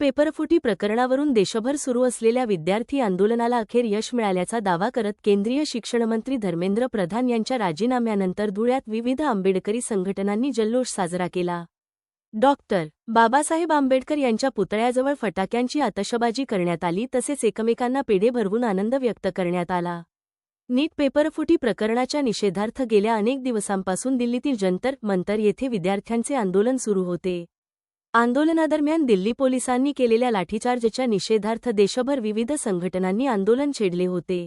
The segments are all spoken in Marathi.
पेपरफुटी प्रकरणावरून देशभर सुरू असलेल्या विद्यार्थी आंदोलनाला अखेर यश मिळाल्याचा दावा करत केंद्रीय शिक्षणमंत्री धर्मेंद्र प्रधान यांच्या राजीनाम्यानंतर धुळ्यात विविध आंबेडकरी संघटनांनी जल्लोष साजरा केला। बाबासाहेब आंबेडकर यांच्या पुतळ्याजवळ फटाक्यांची आतषबाजी करण्यात आली, तसेच एकमेकांना पेढे भरवून आनंद व्यक्त करण्यात आला। नीट पेपरफुटी प्रकरणाच्या निषेधार्थ गेल्या अनेक दिवसांपासून दिल्लीतील जंतर मंतर येथे विद्यार्थ्यांचे आंदोलन सुरू होते। आंदोलनादरम्यान दिल्ली पोलिसांनी केलेल्या लाठीचार्जच्या निषेधार्थ देशभर विविध संघटनांनी आंदोलन छेडले होते।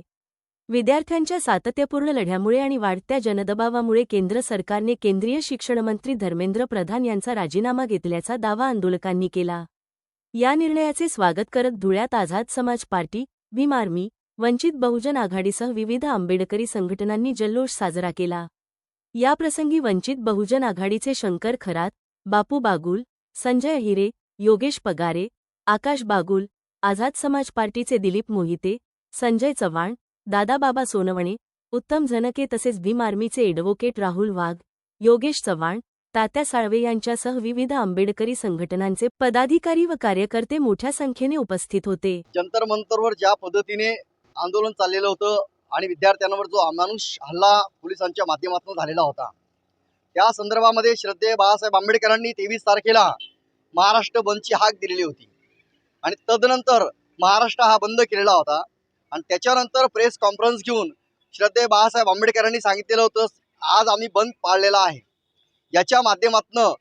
विद्यार्थ्यांच्या सातत्यपूर्ण लढ्यामुळे आणि वाढत्या जनदबावामुळे केंद्र सरकारने केंद्रीय शिक्षणमंत्री धर्मेंद्र प्रधान यांचा राजीनामा घेतल्याचा दावा आंदोलकांनी केला। या निर्णयाचे स्वागत करत धुळ्यात आझाद समाज पार्टी, भीम आर्मी, वंचित बहुजन आघाडीसह विविध आंबेडकरी संघटनांनी जल्लोष साजरा केला। याप्रसंगी वंचित बहुजन आघाडीचे शंकर खरात, बापू बागुल, संजय हिरे, योगेश पगारे, आकाश बागुल, आझाद समाज पार्टीचे दिलीप मोहिते, संजय चव्हाण, दादाबाबा सोनवणे, उत्तम झनके तसेच भीम आर्मीचे एडव्होकेट राहुल वाघ, योगेश चव्हाण, तात्या साळवे यांच्यासह विविध आंबेडकरी संघटनांचे पदाधिकारी व कार्यकर्ते मोठ्या संख्येने उपस्थित होते। जंतर मंतरवर ज्या पद्धतीने आंदोलन चाललेलं होतं आणि विद्यार्थ्यांवर जो अमानुष हल्ला पोलिसांच्या माध्यमातून झालेला होता, त्या संदर्भामध्ये श्रद्धेय बाळासाहेब आंबेडकरांनी 23 तारखेला महाराष्ट्र बंदची हाक दिलेली होती आणि तदनंतर महाराष्ट्र हा बंद केलेला होता आणि त्याच्यानंतर प्रेस कॉन्फरन्स घेऊन श्रद्धेय बाळासाहेब आंबेडकरांनी सांगितलेलं होतं, आज आम्ही बंद पाळलेला आहे। याच्या माध्यमातून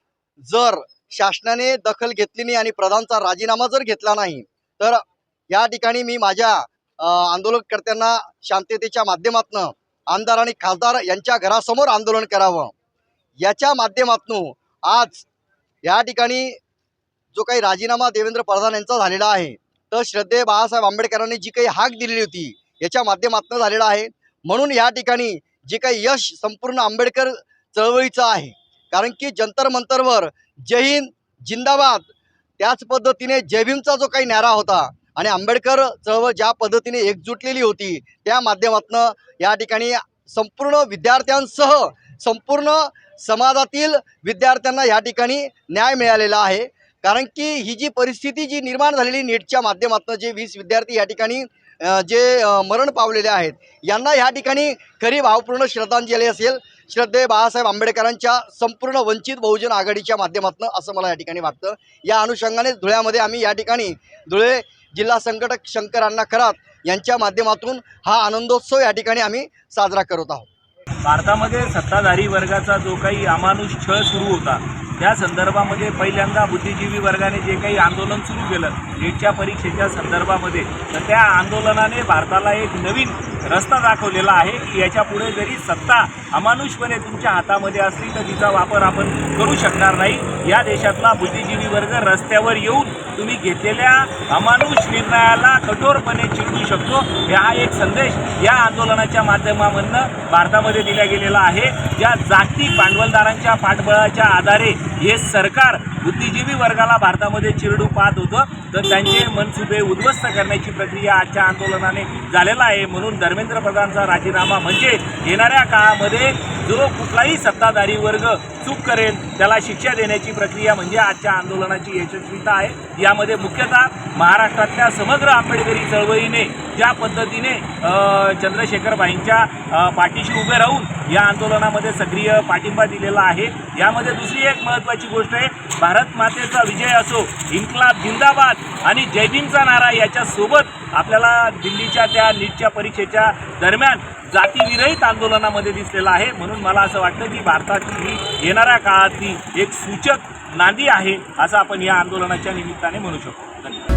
जर शासनाने दखल घेतली नाही आणि प्रधानचा राजीनामा जर घेतला नाही तर या ठिकाणी मी माझ्या आंदोलनकर्त्यांना शांततेच्या माध्यमातून आमदार आणि खासदार यांच्या घरासमोर आंदोलन करावं। याच्या माध्यमातून आज या ठिकाणी जो काही राजीनामा देवेंद्र प्रधान यांचा झालेला आहे, तर श्रद्धेय बाळासाहेब आंबेडकरांनी जी काही हाक दिलेली होती याच्या माध्यमातून झालेला आहे। म्हणून या ठिकाणी जे काही यश संपूर्ण आंबेडकर चळवळीचं आहे, कारण की जंतर मंतरवर जय हिंद जिंदाबाद त्याच पद्धतीने जय भीमचा जो काही नारा होता आणि आंबेडकर चळवळ ज्या पद्धतीने एकजुटलेली होती, त्या माध्यमातून या ठिकाणी संपूर्ण विद्यार्थ्यांसह संपूर्ण समाजातील विद्यार्थ्यांना या ठिकाणी न्याय मिळालेला आहे। कारण की ही जी परिस्थिती जी निर्माण झालेली नीटच्या माध्यमातून जे 20 विद्यार्थी या ठिकाणी जे मरण पावलेले आहेत, यांना या ठिकाणी खरी भावपूर्ण श्रद्धांजली असेल श्रद्धेय बाळासाहेब आंबेडकरांच्या संपूर्ण वंचित बहुजन आघाडीच्या माध्यमातून, असं मला या ठिकाणी वाटतं। या अनुषंगाने धुळ्यामध्ये आम्ही या ठिकाणी धुळे जिल्हा संघटक शंकर अण्णा खरात यांच्या माध्यमातून हा आनंदोत्सव या ठिकाणी आम्ही साजरा करत आहोत। भारतामध्ये सत्ताधारी वर्गाचा जो काही अमानुष छळ सुरू होता, त्या संदर्भामध्ये पहिल्यांदा बुद्धिजीवी वर्गाने जे काही आंदोलन सुरू केलं नीटच्या परीक्षेच्या संदर्भामध्ये, तर त्या आंदोलनाने भारताला एक नवीन रस्ता दाखवलेला आहे की याच्यापुढे जरी सत्ता अमानुषपणे तुमच्या हातामध्ये असली तर तिचा वापर आपण करू शकणार नाही। या देशातला बुद्धिजीवी वर्ग रस्त्यावर येऊन तुम्ही घेतलेल्या अमानुष निर्णयाला कठोरपणे चिरडू शकतो। हा एक संदेश या आंदोलनाच्या माध्यमामधून भारतामध्ये दिला गेलेला आहे। ज्या जागतिक भांडवलदारांच्या पाठबळाच्या आधारे हे सरकार बुद्धिजीवी वर्गाला भारतामध्ये चिरडू पाहत होतं, तर त्यांचे मनसुबे उद्ध्वस्त करण्याची प्रक्रिया आजच्या आंदोलनाने झालेला आहे। म्हणून धर्मेंद्र प्रधानचा राजीनामा म्हणजे येणाऱ्या काळामध्ये जो कुठलाही सत्ताधारी वर्ग चूक करेल त्याला शिक्षा देण्याची प्रक्रिया म्हणजे आजच्या आंदोलनाची यशस्वीता आहे। यामध्ये मुख्यतः महाराष्ट्रातल्या समग्र आंबेडकरी चळवळीने ज्या पद्धतीने चंद्रशेखरभाईंच्या पाठीशी उभे राहून या आंदोलनामध्ये सक्रिय पाठिंबा दिलेला आहे। यामध्ये दुसरी एक महत्त्वाची गोष्ट आहे, भारत मातेचा विजय असो, इन्क्लाब जिंदाबाद आणि जय भीमचा नारा याच्यासोबत आपल्याला दिल्लीच्या त्या नीटच्या परीक्षेच्या दरम्यान जातीविरहित आंदोलनामध्ये दिसलेला आहे। म्हणून मला असं वाटतं की भारताची येणाऱ्या काळातली एक सूचक नांदी आहे असं आपण या आंदोलनाच्या निमित्ताने म्हणू शकतो। धन्यवाद।